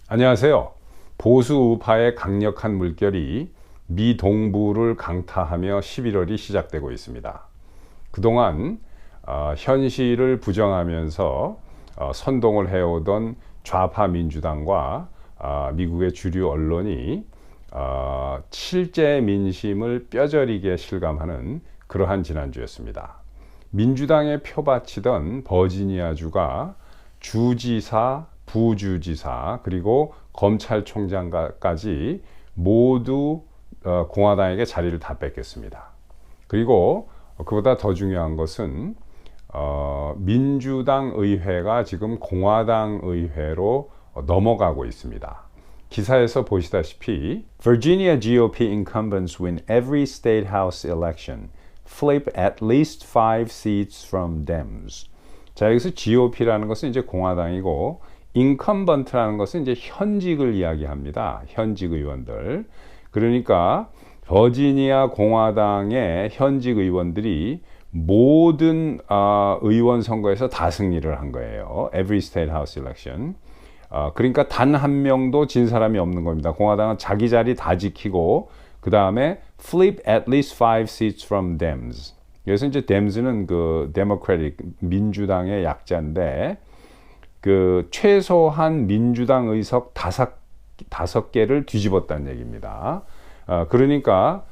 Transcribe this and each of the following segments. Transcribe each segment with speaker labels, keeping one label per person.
Speaker 1: 안녕하세요. 보수 우파의 강력한 물결이 미 동부를 강타하며 11월이 시작되고 있습니다. 그동안 현실을 부정하면서 선동을 해오던 좌파 민주당과 미국의 주류 언론이 실제 민심을 뼈저리게 실감하는 그러한 지난주였습니다. 민주당에 표바치던 버지니아주가 주지사, 부주지사 그리고 검찰총장까지 모두 공화당에게 자리를 다 뺏겼습니다. 그리고 그보다 더 중요한 것은 민주당 의회가 지금 공화당 의회로 넘어가고 있습니다. 기사에서 보시다시피 Virginia GOP incumbents win every state house election, flip at least 5 seats from Dems. 자, 여기서 GOP라는 것은 이제 공화당이고 incumbent라는 것은 이제 현직을 이야기합니다. 현직 의원들. 그러니까 버지니아 공화당의 현직 의원들이 모든 의원 선거에서 다 승리를 한 거예요. Every state house election. 그러니까 단 한 명도 진 사람이 없는 겁니다. 공화당은 자기 자리 다 지키고 그 다음에 flip at least 5 seats from Dems. 그래서 이제 Dems는 그 Democratic 민주당의 약자인데 그 최소한 민주당 의석 다섯 개를 뒤집었다는 얘기입니다. 그러니까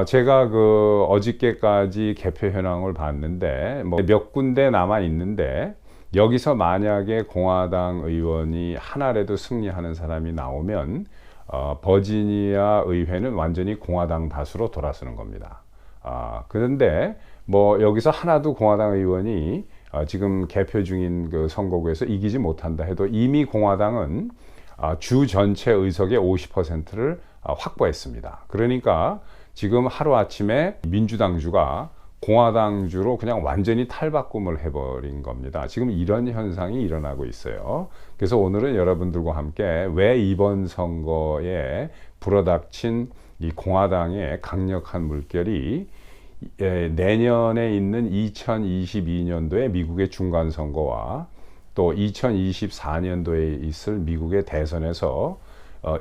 Speaker 1: 제가 그 어저께까지 개표 현황을 봤는데 뭐 몇 군데 남아 있는데 여기서 만약에 공화당 의원이 하나라도 승리하는 사람이 나오면 버지니아 의회는 완전히 공화당 다수로 돌아서는 겁니다. 그런데 뭐 여기서 하나도 공화당 의원이 지금 개표 중인 그 선거구에서 이기지 못한다 해도 이미 공화당은 주 전체 의석의 50%를 확보했습니다. 그러니까 지금 하루아침에 민주당주가 공화당주로 그냥 완전히 탈바꿈을 해버린 겁니다. 지금 이런 현상이 일어나고 있어요. 그래서 오늘은 여러분들과 함께 왜 이번 선거에 불어닥친 이 공화당의 강력한 물결이 내년에 있는 2022년도에 미국의 중간선거와 또 2024년도에 있을 미국의 대선에서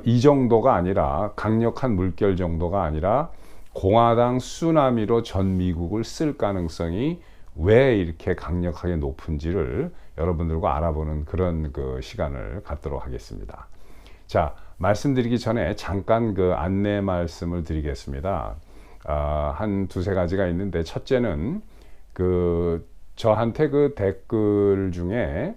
Speaker 1: 이 정도가 아니라 강력한 물결 정도가 아니라 공화당 쓰나미로 전 미국을 쓸 가능성이 왜 이렇게 강력하게 높은지를 여러분들과 알아보는 그런 그 시간을 갖도록 하겠습니다. 자, 말씀드리기 전에 잠깐 그 안내 말씀을 드리겠습니다. 한 두세 가지가 있는데 첫째는 그 저한테 그 댓글 중에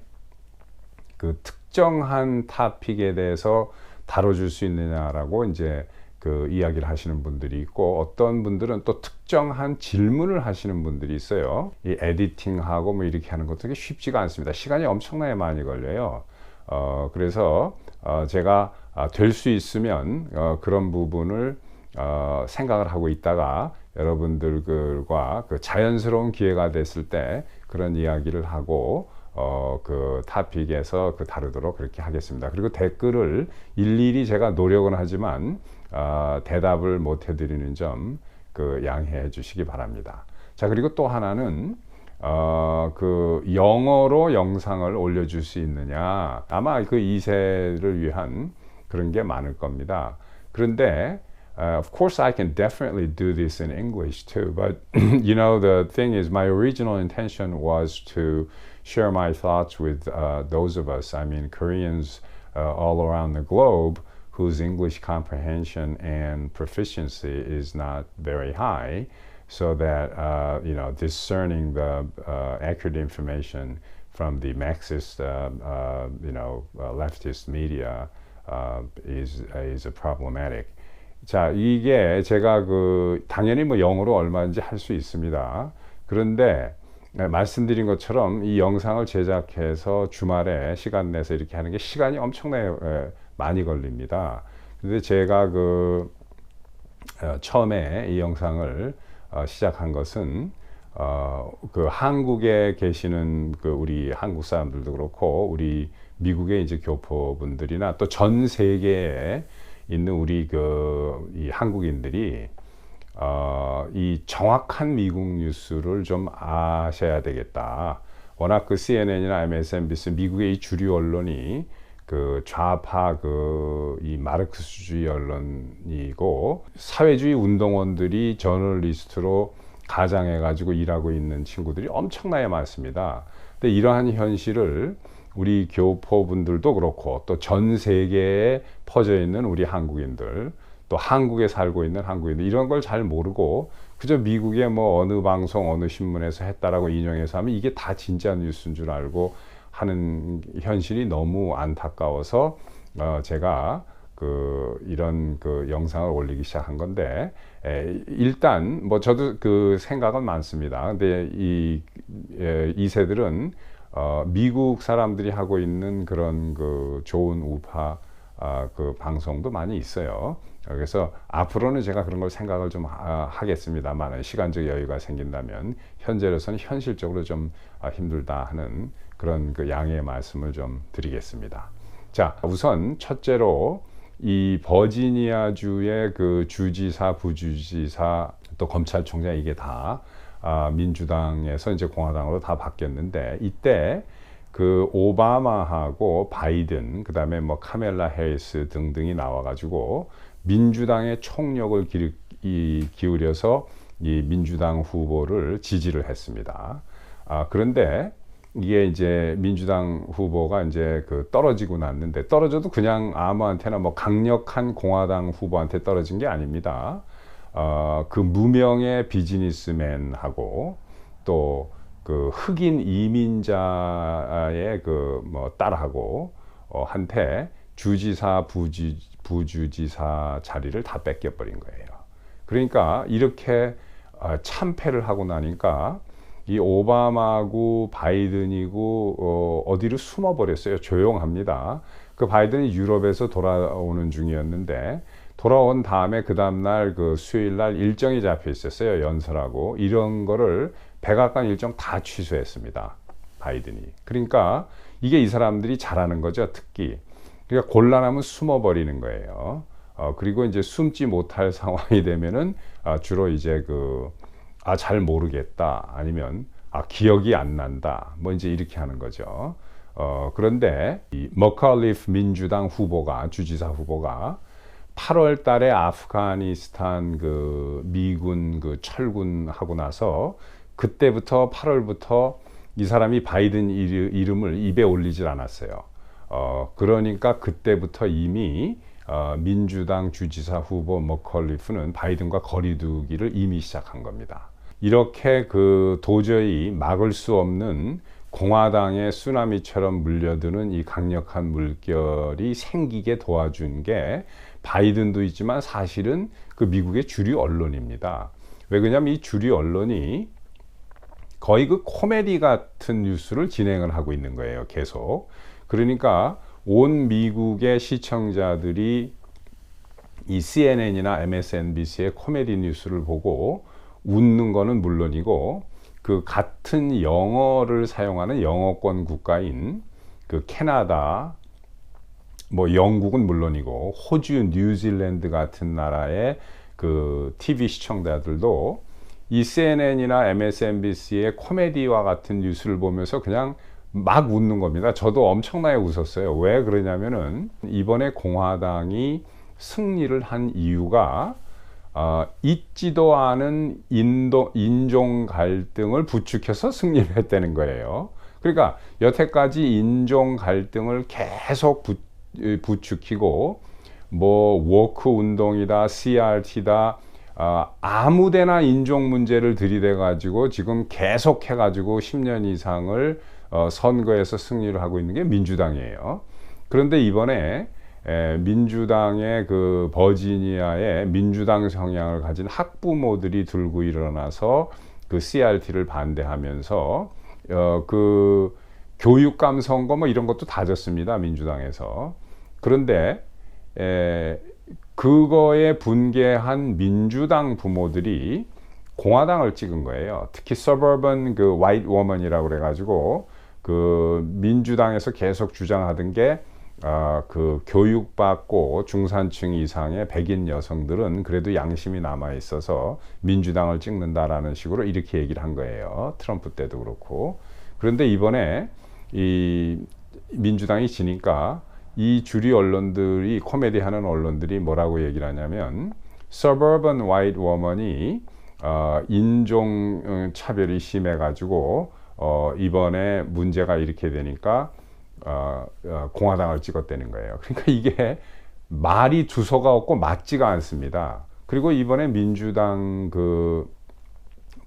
Speaker 1: 그 특정한 토픽에 대해서 다뤄줄 수 있느냐라고 이제 그 이야기를 하시는 분들이 있고 어떤 분들은 또 특정한 질문을 하시는 분들이 있어요. 이 에디팅하고 뭐 이렇게 하는 것도 쉽지가 않습니다. 시간이 엄청나게 많이 걸려요. 그래서 제가 될 수 있으면 그런 부분을 생각을 하고 있다가 여러분들과 그 자연스러운 기회가 됐을 때 그런 이야기를 하고 그 토픽에서 그 다루도록 그렇게 하겠습니다. 그리고 댓글을 일일이 제가 노력은 하지만 대답을 못 해드리는 점 그 양해해 주시기 바랍니다. 자, 그리고 또 하나는 그 영어로 영상을 올려줄 수 있느냐, 아마 그 2세를 위한 그런 게 많을 겁니다. 그런데 of course, I can definitely do this in English too. But you know, the thing is, my original intention was to share my thoughts with those of us, I mean, Koreans all around the globe whose English comprehension and proficiency is not very high, so that you know, discerning the accurate information from the Marxist, you know, leftist media is problematic. 자, 이게 제가 그 당연히 뭐 영어로 얼마든지 할 수 있습니다. 그런데 말씀드린 것처럼 이 영상을 제작해서 주말에 시간 내서 이렇게 하는 게 시간이 엄청나게 많이 걸립니다. 근데 제가 그 처음에 이 영상을 시작한 것은 그 한국에 계시는 그 우리 한국 사람들도 그렇고 우리 미국의 이제 교포분들이나 또 전 세계에 있는 우리 이 한국인들이 이 정확한 미국 뉴스를 좀 아셔야 되겠다. 워낙 그 CNN이나 MSNBC 미국의 이 주류 언론이 그 좌파 이 마르크스주의 언론이고 사회주의 운동원들이 저널리스트로 가장해가지고 일하고 있는 친구들이 엄청나게 많습니다. 근데 이러한 현실을 우리 교포분들도 그렇고 또 전 세계에 퍼져 있는 우리 한국인들 또 한국에 살고 있는 한국인들 이런 걸 잘 모르고 그저 미국의 뭐 어느 방송 어느 신문에서 했다라고 인용해서 하면 이게 다 진짜 뉴스인 줄 알고 하는 현실이 너무 안타까워서 제가 이런 영상을 올리기 시작한 건데 일단 뭐 저도 그 생각은 많습니다. 근데 이 세들은 미국 사람들이 하고 있는 그런 좋은 우파 그 방송도 많이 있어요. 그래서 앞으로는 제가 그런 걸 생각을 좀 하겠습니다만 시간적 여유가 생긴다면 현재로서는 현실적으로 좀 힘들다 하는 그런 양해의 말씀을 좀 드리겠습니다. 자, 우선 첫째로 이 버지니아주의 그 주지사, 부주지사 또 검찰총장 이게 다 민주당에서 이제 공화당으로 다 바뀌었는데 이때 그 오바마하고 바이든 그다음에 뭐 카멜라 해리스 등등이 나와가지고 민주당의 총력을 기울여서 이 민주당 후보를 지지를 했습니다. 그런데 이게 이제 민주당 후보가 이제 떨어지고 났는데 떨어져도 그냥 아무한테나 뭐 강력한 공화당 후보한테 떨어진 게 아닙니다. 그 무명의 비즈니스맨하고 또 그 흑인 이민자의 뭐 딸하고 한테 주지사 부주지사 자리를 다 뺏겨버린 거예요. 그러니까 이렇게 참패를 하고 나니까 이 오바마고 바이든이고 어디로 숨어버렸어요. 조용합니다. 그 바이든이 유럽에서 돌아오는 중이었는데 돌아온 다음에 그 다음날 수요일날 일정이 잡혀 있었어요. 연설하고 이런 거를 백악관 일정 다 취소했습니다. 바이든이. 그러니까 이게 이 사람들이 잘하는 거죠. 특기. 그러니까 곤란하면 숨어버리는 거예요. 그리고 이제 숨지 못할 상황이 되면은 주로 이제 잘 모르겠다 아니면 기억이 안 난다 뭐 이제 이렇게 하는 거죠. 그런데 이 머칼리프 민주당 후보가 주지사 후보가 8월 달에 아프가니스탄 미군 철군하고 나서 그때부터 8월부터 이 사람이 바이든 이름을 입에 올리질 않았어요. 그러니까 그때부터 이미 민주당 주지사 후보 머칼리프는 바이든과 거리두기를 이미 시작한 겁니다. 이렇게 도저히 막을 수 없는 공화당의 쓰나미처럼 물려드는 이 강력한 물결이 생기게 도와준 게 바이든도 있지만 사실은 미국의 주류 언론입니다. 왜 그러냐면 이 주류 언론이 거의 코미디 같은 뉴스를 진행을 하고 있는 거예요. 계속. 그러니까 온 미국의 시청자들이 이 CNN이나 MSNBC의 코미디 뉴스를 보고 웃는 거는 물론이고 같은 영어를 사용하는 영어권 국가인 캐나다, 뭐 영국은 물론이고 호주, 뉴질랜드 같은 나라의 TV 시청자들도 이 CNN이나 MSNBC의 코미디와 같은 뉴스를 보면서 그냥 막 웃는 겁니다. 저도 엄청나게 웃었어요. 왜 그러냐면은 이번에 공화당이 승리를 한 이유가 있지도 않은 인종 갈등을 부추겨서 승리를 했다는 거예요. 그러니까 여태까지 인종 갈등을 계속 부추기고 뭐 워크 운동이다, CRT다, 아무데나 인종 문제를 들이대 가지고 지금 계속 해가지고 10년 이상을 선거에서 승리를 하고 있는 게 민주당이에요. 그런데 이번에 민주당의 버지니아의 민주당 성향을 가진 학부모들이 들고 일어나서 CRT를 반대하면서 교육감 선거 뭐 이런 것도 다 졌습니다. 민주당에서. 그런데 그거에 분개한 민주당 부모들이 공화당을 찍은 거예요. 특히 suburban white woman이라고 그래가지고 민주당에서 계속 주장하던 게 교육받고 중산층 이상의 백인 여성들은 그래도 양심이 남아 있어서 민주당을 찍는다라는 식으로 이렇게 얘기를 한 거예요. 트럼프 때도 그렇고. 그런데 이번에 이 민주당이 지니까 이 주류 언론들이 코미디 하는 언론들이 뭐라고 얘기를 하냐면 suburban white woman이 인종 차별이 심해가지고 이번에 문제가 이렇게 되니까 공화당을 찍었다는 거예요. 그러니까 이게 말이 두서가 없고 맞지가 않습니다. 그리고 이번에 민주당 그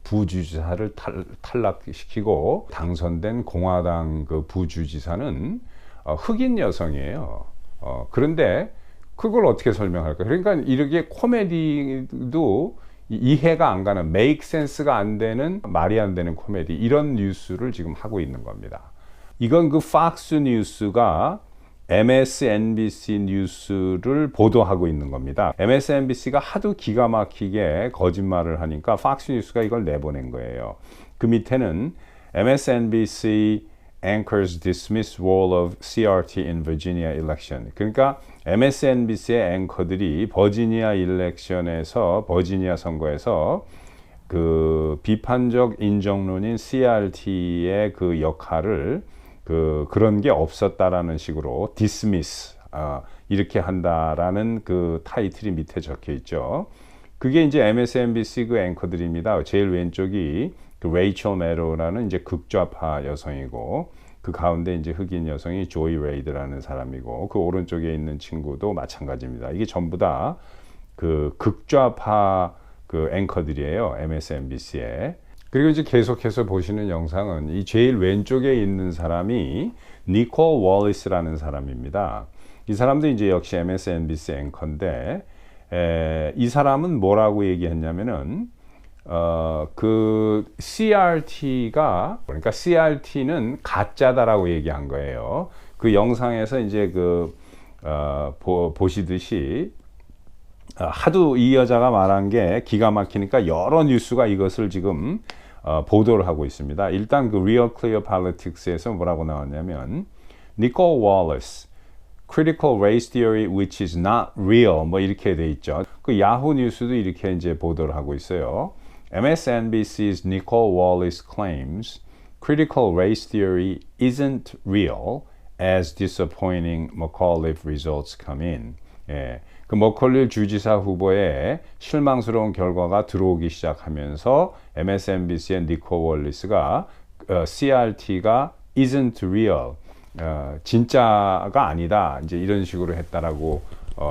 Speaker 1: 부주지사를 탈락시키고 당선된 공화당 그 부주지사는 흑인 여성이에요. 그런데 그걸 어떻게 설명할까? 그러니까 이렇게 코미디도 이해가 안 가는, make sense가 안 되는, 말이 안 되는 코미디, 이런 뉴스를 지금 하고 있는 겁니다. 이건 그 팍스 뉴스가 MSNBC 뉴스를 보도하고 있는 겁니다. MSNBC가 하도 기가 막히게 거짓말을 하니까 팍스 뉴스가 이걸 내보낸 거예요. 그 밑에는 MSNBC anchors dismiss role of CRT in Virginia election. 그러니까 MSNBC의 앵커들이 버지니아 버지니아 선거에서 그 비판적 인정론인 CRT의 그 역할을 그런 게 없었다라는 식으로 dismiss 이렇게 한다라는 그 타이틀이 밑에 적혀 있죠. 그게 이제 MSNBC 그 앵커들입니다. 제일 왼쪽이 그 레이첼 메로라는 이제 극좌파 여성이고, 그 가운데 이제 흑인 여성이 조이 레이드라는 사람이고, 그 오른쪽에 있는 친구도 마찬가지입니다. 이게 전부 다 그 극좌파 그 앵커들이에요, MSNBC에. 그리고 이제 계속해서 보시는 영상은 이 제일 왼쪽에 있는 사람이 니콜 월리스라는 사람입니다. 이 사람도 이제 역시 MSNBC 앵커인데, 이 사람은 뭐라고 얘기했냐면은 그 CRT가, 그러니까 CRT는 가짜다라고 얘기한 거예요. 그 영상에서 이제 보시듯이 하도 이 여자가 말한 게 기가 막히니까 여러 뉴스가 이것을 지금 보도를 하고 있습니다. 일단 그 Real Clear Politics에서 뭐라고 나왔냐면 니콜 월리스 Critical Race Theory which is not real, 뭐 이렇게 돼 있죠. 그 야후 뉴스도 이렇게 이제 보도를 하고 있어요. MSNBC's Nicole Wallace claims critical race theory isn't real as disappointing McAuliffe results come in. 예, 그 머컬리 주지사 후보의 실망스러운 결과가 들어오기 시작하면서 MSNBC의 니콜 월리스가 CRT가 isn't real, 진짜가 아니다, 이제 이런 식으로 했다라고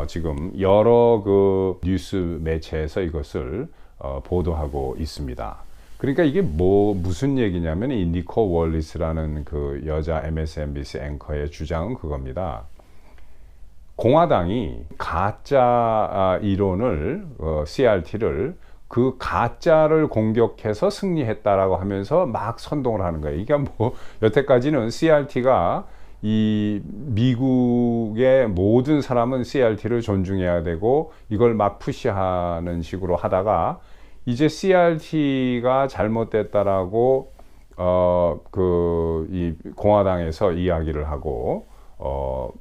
Speaker 1: 지금 여러 그 뉴스 매체에서 이것을 보도하고 있습니다. 그러니까 이게 무슨 얘기냐면 이 니콜 월리스라는 그 여자 MSNBC 앵커의 주장은 그겁니다. 공화당이 가짜 이론을 CRT를 그 가짜를 공격해서 승리했다라고 하면서 막 선동을 하는 거예요. 이게 뭐 여태까지는 CRT가 이 미국의 모든 사람은 CRT를 존중해야 되고 이걸 막 푸시하는 식으로 하다가 이제 CRT가 잘못됐다라고 이 공화당에서 이야기를 하고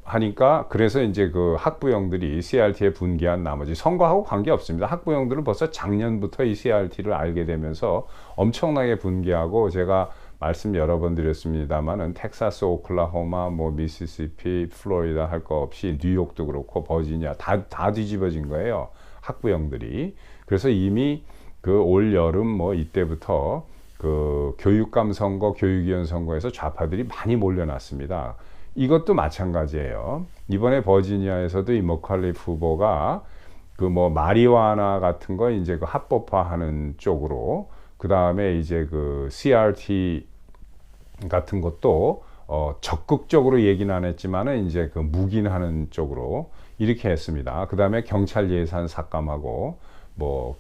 Speaker 1: 하니까, 그래서 이제 그 학부형들이 CRT에 분개한 나머지, 선거하고 관계없습니다. 학부형들은 벌써 작년부터 이 CRT를 알게 되면서 엄청나게 분개하고, 제가 말씀 여러 번 드렸습니다만은 텍사스, 오클라호마, 뭐 미시시피, 플로리다 할 거 없이 뉴욕도 그렇고 버지니아 다 뒤집어진 거예요, 학부형들이. 그래서 이미 그 올 여름 뭐 이때부터 그 교육감 선거, 교육위원 선거에서 좌파들이 많이 몰려났습니다. 이것도 마찬가지예요. 이번에 버지니아에서도 이 머칼리프 후보가 그 뭐 마리화나 같은 거 이제 그 합법화하는 쪽으로, 그 다음에 이제 그 CRT 같은 것도 적극적으로 얘기는 안 했지만은 이제 그 묵인하는 쪽으로 이렇게 했습니다. 그 다음에 경찰 예산 삭감하고 뭐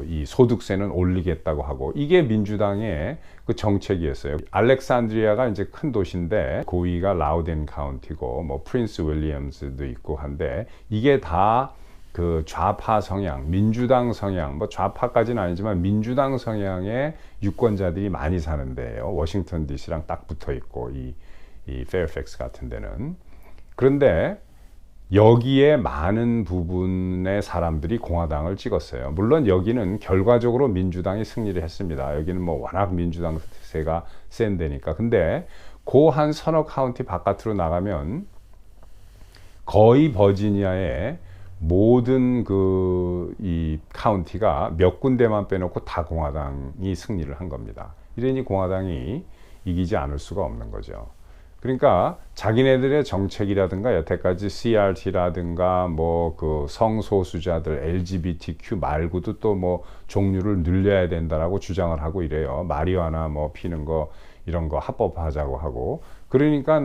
Speaker 1: 이 소득세는 올리겠다고 하고, 이게 민주당의 그 정책이었어요. 알렉산드리아가 이제 큰 도시인데 고위가 라우덴 카운티고 뭐 프린스 윌리엄스도 있고 한데, 이게 다 그 좌파 성향, 민주당 성향, 뭐 좌파까지는 아니지만 민주당 성향의 유권자들이 많이 사는 데예요. 워싱턴 DC랑 딱 붙어 있고 이 페어팩스 같은 데는. 그런데 여기에 많은 부분의 사람들이 공화당을 찍었어요. 물론 여기는 결과적으로 민주당이 승리를 했습니다. 여기는 뭐 워낙 민주당 세가 센 데니까. 근데 그 한 서너 카운티 바깥으로 나가면 거의 버지니아의 모든 이 카운티가 몇 군데만 빼놓고 다 공화당이 승리를 한 겁니다. 이러니 공화당이 이기지 않을 수가 없는 거죠. 그러니까 자기네들의 정책이라든가 여태까지 CRT라든가 뭐 그 성소수자들 LGBTQ 말고도 또 뭐 종류를 늘려야 된다라고 주장을 하고 이래요. 마리화나 뭐 피는 거 이런 거 합법화하자고 하고. 그러니까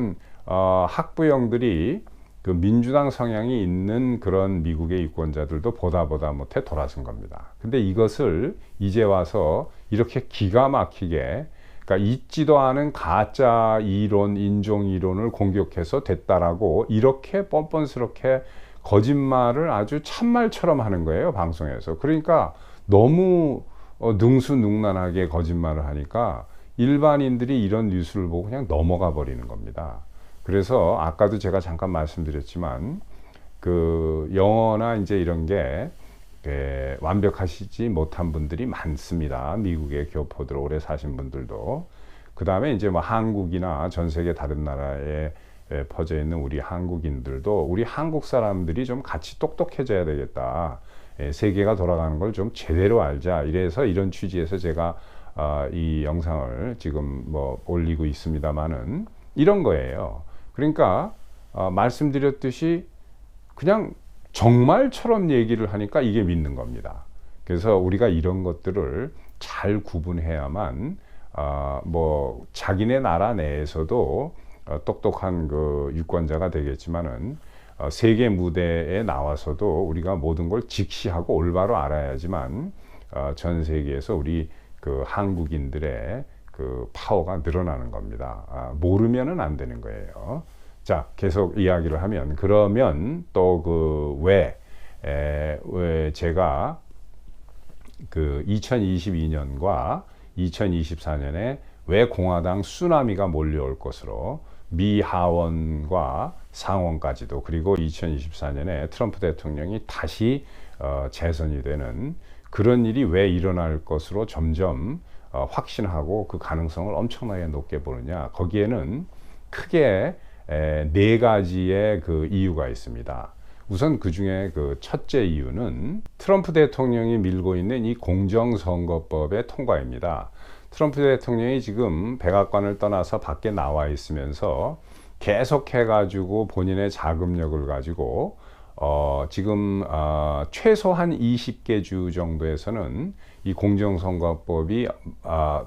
Speaker 1: 학부형들이 그 민주당 성향이 있는 그런 미국의 유권자들도 보다 못해 돌아선 겁니다. 근데 이것을 이제 와서 이렇게 기가 막히게, 그러니까 있지도 않은 가짜 이론, 인종 이론을 공격해서 됐다라고 이렇게 뻔뻔스럽게 거짓말을 아주 참말처럼 하는 거예요, 방송에서. 그러니까 너무 능수능란하게 거짓말을 하니까 일반인들이 이런 뉴스를 보고 그냥 넘어가 버리는 겁니다. 그래서 아까도 제가 잠깐 말씀드렸지만 그 영어나 이제 이런 게 완벽하시지 못한 분들이 많습니다. 미국의 교포들 오래 사신 분들도. 그 다음에 이제 뭐 한국이나 전 세계 다른 나라에 퍼져 있는 우리 한국인들도 우리 한국 사람들이 좀 같이 똑똑해져야 되겠다. 세계가 돌아가는 걸 좀 제대로 알자. 이래서 이런 취지에서 제가 이 영상을 지금 뭐 올리고 있습니다만은 이런 거예요. 그러니까 말씀드렸듯이 그냥 정말처럼 얘기를 하니까 이게 믿는 겁니다. 그래서 우리가 이런 것들을 잘 구분해야만 뭐 자기네 나라 내에서도 똑똑한 그 유권자가 되겠지만은 세계 무대에 나와서도 우리가 모든 걸 직시하고 올바로 알아야지만 전 세계에서 우리 그 한국인들의 그 파워가 늘어나는 겁니다. 모르면은 안 되는 거예요. 자, 계속 이야기를 하면, 그러면 또 그 왜 제가 그 2022년과 2024년에 왜 공화당 쓰나미가 몰려올 것으로 미 하원과 상원까지도, 그리고 2024년에 트럼프 대통령이 다시 재선이 되는 그런 일이 왜 일어날 것으로 점점 확신하고 그 가능성을 엄청나게 높게 보느냐. 거기에는 크게 네 가지의 그 이유가 있습니다. 우선 그 중에 그 첫째 이유는 트럼프 대통령이 밀고 있는 이 공정선거법의 통과입니다. 트럼프 대통령이 지금 백악관을 떠나서 밖에 나와 있으면서 계속해 가지고 본인의 자금력을 가지고 지금 최소한 20개 주 정도에서는 이 공정선거법이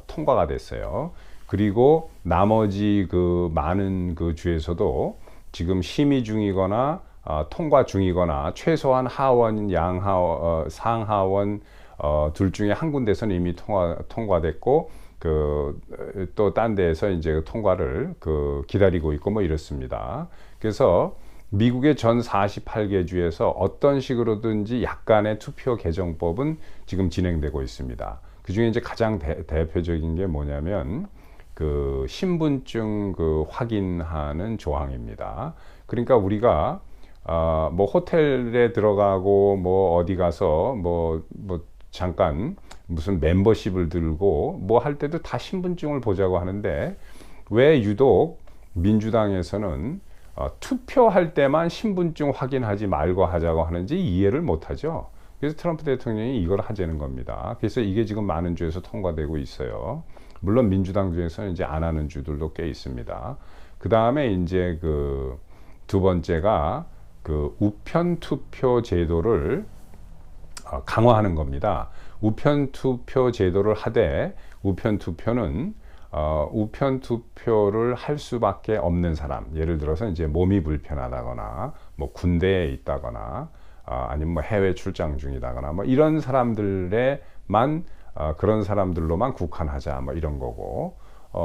Speaker 1: 통과가 됐어요. 그리고 나머지 그 많은 그 주에서도 지금 심의 중이거나 통과 중이거나 최소한 하원, 상하원 둘 중에 한 군데서는 이미 통과됐고 그 또 딴 데에서 이제 통과를 그 기다리고 있고 뭐 이렇습니다. 그래서 미국의 전 48개 주에서 어떤 식으로든지 약간의 투표 개정법은 지금 진행되고 있습니다. 그 중에 이제 가장 대표적인 게 뭐냐면 그 신분증 그 확인하는 조항입니다. 그러니까 우리가 뭐 호텔에 들어가고 뭐 어디 가서 뭐 잠깐 무슨 멤버십을 들고 뭐 할 때도 다 신분증을 보자고 하는데 왜 유독 민주당에서는 투표할 때만 신분증 확인하지 말고 하자고 하는지 이해를 못하죠. 그래서 트럼프 대통령이 이걸 하자는 겁니다. 그래서 이게 지금 많은 주에서 통과되고 있어요. 물론 민주당 중에서는 이제 안 하는 주들도 꽤 있습니다. 그 다음에 이제 그 두 번째가 그 우편 투표 제도를 강화하는 겁니다. 우편 투표 제도를 하되 우편 투표는 우편 투표를 할 수밖에 없는 사람, 예를 들어서 이제 몸이 불편하다거나 뭐 군대에 있다거나 아니면 뭐 해외 출장 중이다거나 뭐 이런 사람들에만 그런 사람들로만 국한하자 뭐 이런 거고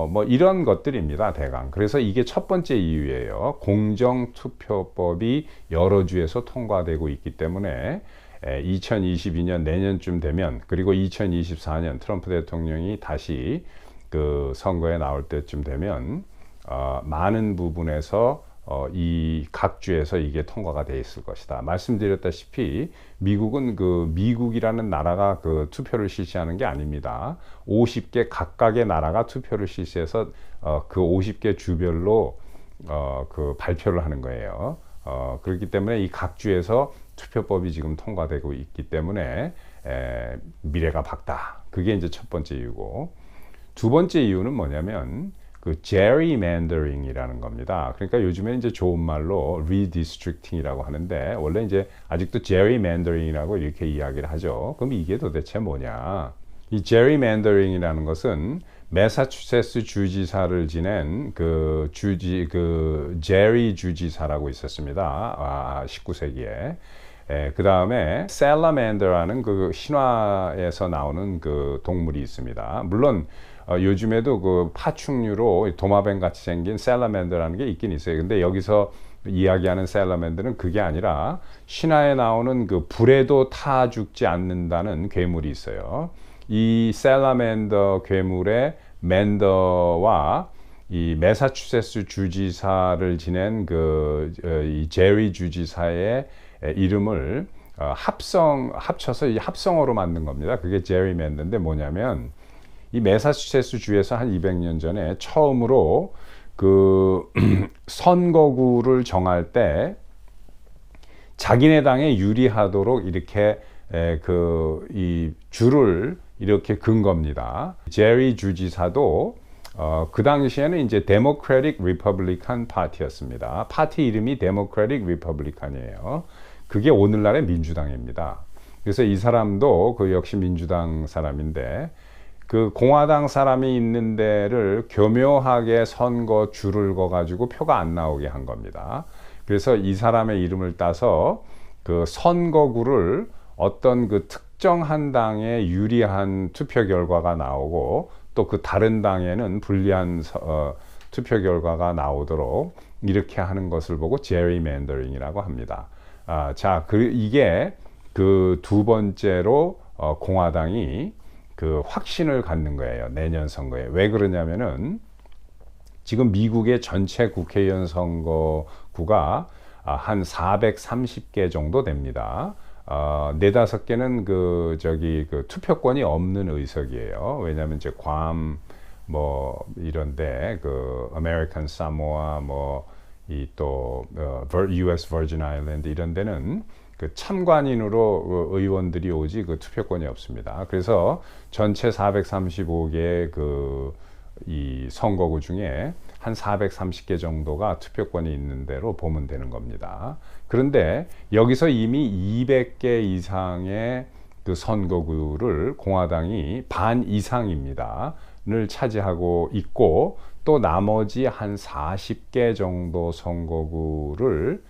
Speaker 1: 뭐 이런 것들입니다, 대강. 그래서 이게 첫 번째 이유예요. 공정투표법이 여러 주에서 통과되고 있기 때문에 2022년 내년쯤 되면, 그리고 2024년 트럼프 대통령이 다시 그 선거에 나올 때쯤 되면 많은 부분에서 이 각 주에서 이게 통과가 돼 있을 것이다. 말씀드렸다시피 미국은 그 미국이라는 나라가 그 투표를 실시하는 게 아닙니다. 50개 각각의 나라가 투표를 실시해서 그 50개 주별로 그 발표를 하는 거예요. 그렇기 때문에 이 각 주에서 투표법이 지금 통과되고 있기 때문에 미래가 밝다. 그게 이제 첫 번째 이유고, 두 번째 이유는 뭐냐면 그 gerrymandering이라는 겁니다. 그러니까 요즘에 이제 좋은 말로 redistricting이라고 하는데, 원래 이제 아직도 gerrymandering이라고 이렇게 이야기를 하죠. 그럼 이게 도대체 뭐냐? 이 gerrymandering이라는 것은 매사추세츠 주지사를 지낸 그 제리 주지사라고 있었습니다. 19세기에. 그 다음에 셀라맨더라는 그 신화에서 나오는 그 동물이 있습니다. 물론 요즘에도 그 파충류로 도마뱀 같이 생긴 셀라맨더라는 게 있긴 있어요. 근데 여기서 이야기하는 셀라맨더는 그게 아니라 신화에 나오는 그 불에도 타 죽지 않는다는 괴물이 있어요. 이 셀라맨더 괴물의 맨더와 이 매사추세츠 주지사를 지낸 이 제리 주지사의 이름을 합쳐서 이 합성어로 만든 겁니다. 그게 제리맨더인데 뭐냐면, 이 매사추세츠 주에서 한 200년 전에 처음으로 그 선거구를 정할 때 자기네 당에 유리하도록 이렇게 이 줄을 이렇게 긋은 겁니다. 제리 주지사도 그 당시에는 이제 데모크래틱 리퍼블리칸 파티였습니다. 파티 이름이 데모크래틱 리퍼블리칸이에요. 그게 오늘날의 민주당입니다. 그래서 이 사람도 그 역시 민주당 사람인데, 그 공화당 사람이 있는 데를 교묘하게 선거 줄을 거 가지고 표가 안 나오게 한 겁니다. 그래서 이 사람의 이름을 따서 그 선거구를 어떤 그 특정한 당에 유리한 투표 결과가 나오고, 또 그 다른 당에는 불리한 투표 결과가 나오도록 이렇게 하는 것을 보고 제리맨더링이라고 합니다. 이게 그 두 번째로 공화당이 그 확신을 갖는 거예요. 내년 선거에. 왜 그러냐면은 지금 미국의 전체 국회의원 선거구가 한 430개 정도 됩니다. 4-5개는 그 투표권이 없는 의석이에요. 왜냐하면 이제 괌 뭐 이런데 그 아메리칸 사모아 US 버진 아일랜드 이런 데는 그 참관인으로 의원들이 오지 그 투표권이 없습니다. 그래서 전체 435개 이 선거구 중에 한 430개 정도가 투표권이 있는 대로 보면 되는 겁니다. 그런데 여기서 이미 200개 이상의 그 선거구를 공화당이 반 이상입니다. 를 차지하고 있고, 또 나머지 한 40개 정도 선거구를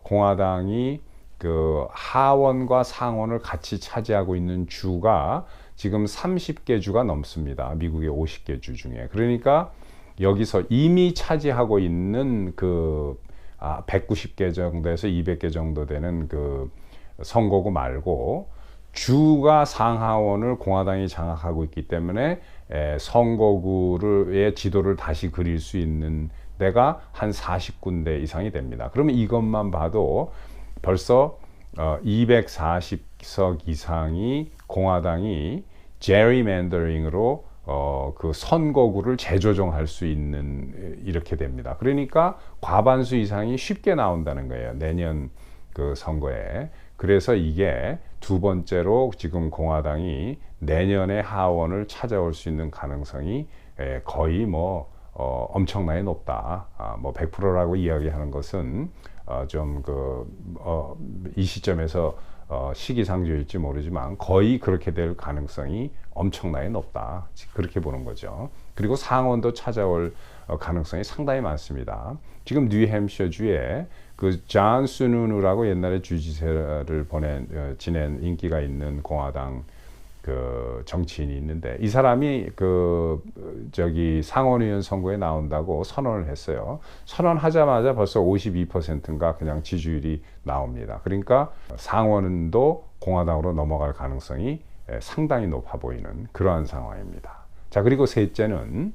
Speaker 1: 공화당이 그 하원과 상원을 같이 차지하고 있는 주가 지금 30개 주가 넘습니다. 미국의 50개 주 중에. 그러니까 여기서 이미 차지하고 있는 그 190개 정도에서 200개 정도 되는 그 선거구 말고, 주가 상하원을 공화당이 장악하고 있기 때문에 선거구의 지도를 다시 그릴 수 있는 데가 한 40군데 이상이 됩니다. 그러면 이것만 봐도 벌써 240석 이상이 공화당이 제리맨더링으로 그 선거구를 재조정할 수 있는 이렇게 됩니다. 그러니까 과반수 이상이 쉽게 나온다는 거예요. 내년 그 선거에. 그래서 이게 두 번째로 지금 공화당이 내년에 하원을 찾아올 수 있는 가능성이 거의 엄청나게 높다. 100%라고 이야기하는 것은 이 시점에서 시기상조일지 모르지만 거의 그렇게 될 가능성이 엄청나게 높다. 그렇게 보는 거죠. 그리고 상원도 찾아올 가능성이 상당히 많습니다. 지금 뉴햄셔주에 그 존 스누누라고 옛날에 주지사를 지낸 인기가 있는 공화당 그 정치인이 있는데, 이 사람이 상원의원 선거에 나온다고 선언을 했어요. 선언하자마자 벌써 52%인가 그냥 지지율이 나옵니다. 그러니까 상원도 공화당으로 넘어갈 가능성이 상당히 높아 보이는 그러한 상황입니다. 자, 그리고 셋째는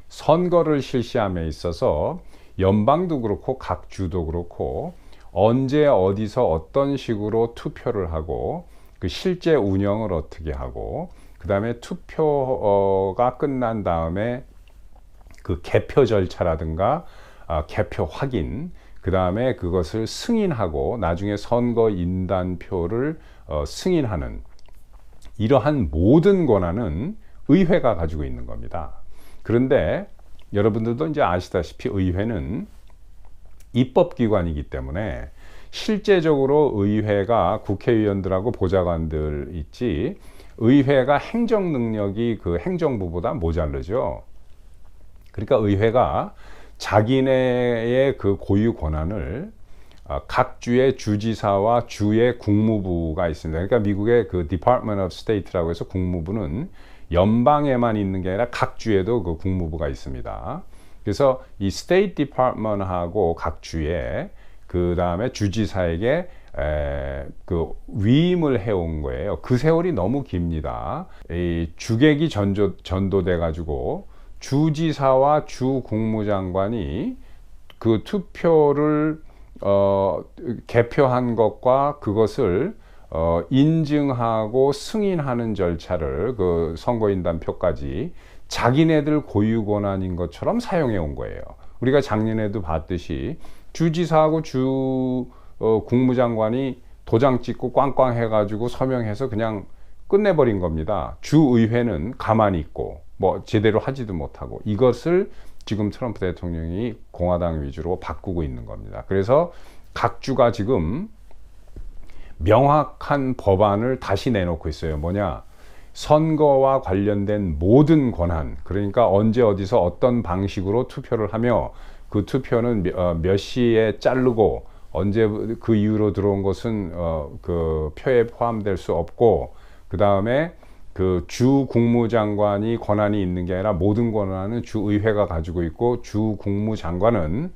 Speaker 1: 선거를 실시함에 있어서 연방도 그렇고 각 주도 그렇고 언제 어디서 어떤 식으로 투표를 하고 그 실제 운영을 어떻게 하고, 그 다음에 투표가 끝난 다음에 그 개표 절차라든가 개표 확인, 그 그 다음에 그것을 승인하고 나중에 선거인단표를 승인하는 이러한 모든 권한은 의회가 가지고 있는 겁니다. 그런데 여러분들도 이제 아시다시피 의회는 입법기관이기 때문에 실제적으로 의회가 국회의원들하고 보좌관들 있지 의회가 행정 능력이 그 행정부보다 모자르죠. 그러니까 의회가 자기네의 그 고유 권한을 각 주의 주지사와 주의 국무부가 있습니다. 그러니까 미국의 그 Department of State라고 해서 국무부는 연방에만 있는 게 아니라 각 주에도 그 국무부가 있습니다. 그래서 이 State Department하고 각 주에 그 다음에 주지사에게 그 위임을 해온 거예요. 그 세월이 너무 깁니다. 이 주객이 전도돼 가지고 주지사와 주 국무장관이 그 투표를 개표한 것과 그것을 인증하고 승인하는 절차를 그 선거인단표까지 자기네들 고유 권한인 것처럼 사용해 온 거예요. 우리가 작년에도 봤듯이 주지사하고 주 국무장관이 도장 찍고 꽝꽝 해가지고 서명해서 그냥 끝내버린 겁니다. 주의회는 가만히 있고 뭐 제대로 하지도 못하고 이것을 지금 트럼프 대통령이 공화당 위주로 바꾸고 있는 겁니다. 그래서 각 주가 지금 명확한 법안을 다시 내놓고 있어요. 뭐냐? 선거와 관련된 모든 권한, 그러니까 언제 어디서 어떤 방식으로 투표를 하며 그 투표는 몇 시에 자르고 언제 그 이후로 들어온 것은 그 표에 포함될 수 없고, 그 다음에 그 주 국무장관이 권한이 있는 게 아니라 모든 권한은 주의회가 가지고 있고 주 국무장관은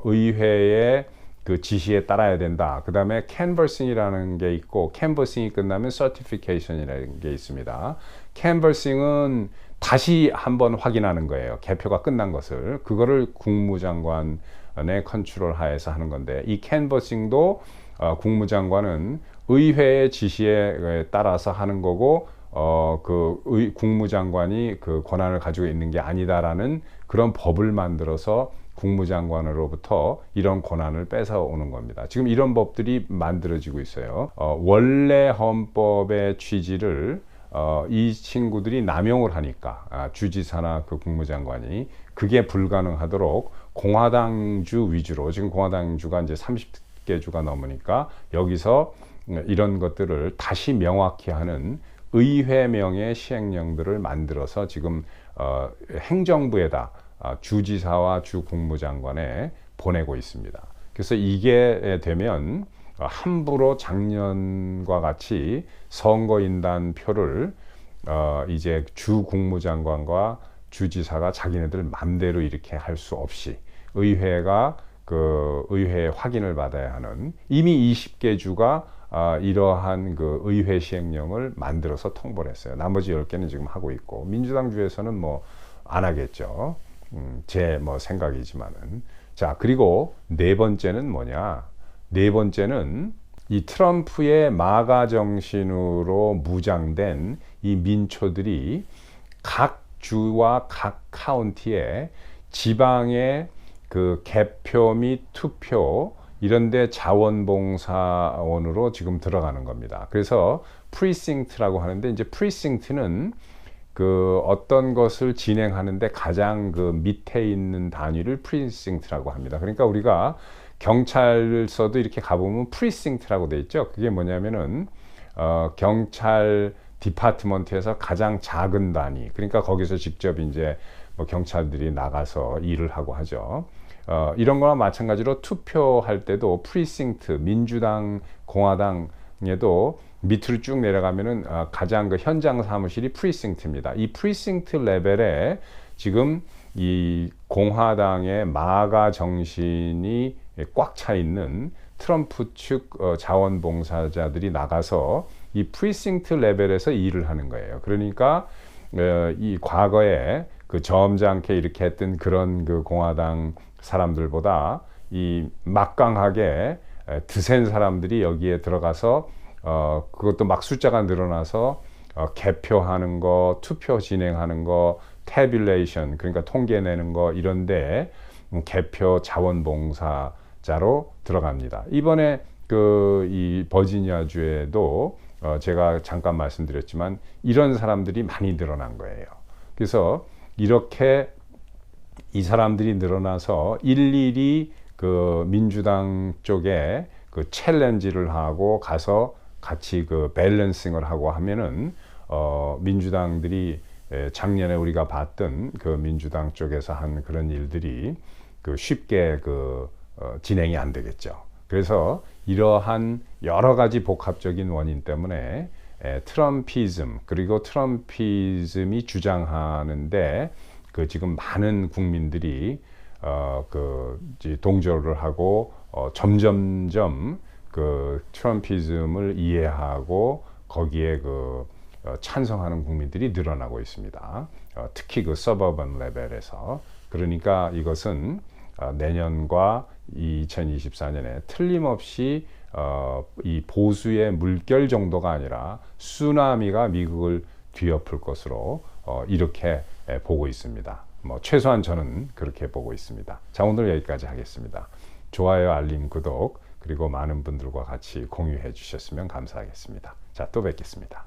Speaker 1: 의회의 그 지시에 따라야 된다. 그 다음에 캔버싱이라는 게 있고, 캔버싱이 끝나면 서티피케이션이라는 게 있습니다. 캔버싱은 다시 한번 확인하는 거예요. 개표가 끝난 것을. 그거를 국무장관의 컨트롤 하에서 하는 건데, 이 캔버싱도 국무장관은 의회의 지시에 따라서 하는 거고, 국무장관이 그 권한을 가지고 있는 게 아니다라는 그런 법을 만들어서 국무장관으로부터 이런 권한을 뺏어오는 겁니다. 지금 이런 법들이 만들어지고 있어요. 원래 헌법의 취지를 이 친구들이 남용을 하니까 주지사나 그 국무장관이 그게 불가능하도록 공화당주 위주로, 지금 공화당주가 이제 30개 주가 넘으니까 여기서 이런 것들을 다시 명확히 하는 의회명의 시행령들을 만들어서 지금 행정부에다 주지사와 주 국무장관에 보내고 있습니다. 그래서 이게 되면 함부로 작년과 같이 선거인단 표를 이제 주 국무장관과 주지사가 자기네들 맘대로 이렇게 할 수 없이 의회가 그 의회의 확인을 받아야 하는, 이미 20개 주가 이러한 그 의회 시행령을 만들어서 통보를 했어요. 나머지 10개는 지금 하고 있고, 민주당 주에서는 뭐 안 하겠죠. 제 뭐 생각이지만은. 자, 그리고 네 번째는 뭐냐? 네 번째는 이 트럼프의 마가 정신으로 무장된 이 민초들이 각 주와 각 카운티에 지방의 그 개표 및 투표 이런데 자원봉사원으로 지금 들어가는 겁니다. 그래서 프리싱트라고 하는데, 이제 프리싱트는 그 어떤 것을 진행하는데 가장 그 밑에 있는 단위를 프리싱트라고 합니다. 그러니까 우리가 경찰서도 이렇게 가보면 프리싱트라고 돼 있죠. 그게 뭐냐면은 경찰 디파트먼트에서 가장 작은 단위, 그러니까 거기서 직접 이제 뭐 경찰들이 나가서 일을 하고 하죠. 이런 거나 마찬가지로 투표할 때도 프리싱트, 민주당, 공화당에도 밑으로 쭉 내려가면은 가장 그 현장 사무실이 프리싱트입니다. 이 프리싱트 레벨에 지금 이 공화당의 마가 정신이 꽉 차 있는 트럼프 측 자원봉사자들이 나가서 이 프리싱트 레벨에서 일을 하는 거예요. 그러니까 이 과거에 그 점잖게 이렇게 했던 그런 그 공화당 사람들보다 이 막강하게 드센 사람들이 여기에 들어가서 그것도 막 숫자가 늘어나서 개표하는 거, 투표 진행하는 거, 태뷸레이션, 그러니까 통계 내는 거, 이런데 개표 자원봉사 자로 들어갑니다. 이번에 이 버지니아주에도 제가 잠깐 말씀드렸지만 이런 사람들이 많이 늘어난 거예요. 그래서 이렇게 이 사람들이 늘어나서 일일이 민주당 쪽에 챌린지를 하고 가서 같이 밸런싱을 하고 하면은 민주당들이 작년에 우리가 봤던 민주당 쪽에서 한 그런 일들이 쉽게 진행이 안 되겠죠. 그래서 이러한 여러 가지 복합적인 원인 때문에 트럼피즘 그리고 트럼피즘이 주장하는데 지금 많은 국민들이 동조를 하고 점점점 트럼피즘을 이해하고 거기에 찬성하는 국민들이 늘어나고 있습니다. 특히 서버번 레벨에서. 그러니까 이것은 내년과 2024년에 틀림없이 이 보수의 물결 정도가 아니라 쓰나미가 미국을 뒤엎을 것으로 이렇게 보고 있습니다. 최소한 저는 그렇게 보고 있습니다. 자, 오늘 여기까지 하겠습니다. 좋아요, 알림, 구독 그리고 많은 분들과 같이 공유해 주셨으면 감사하겠습니다. 자, 또 뵙겠습니다.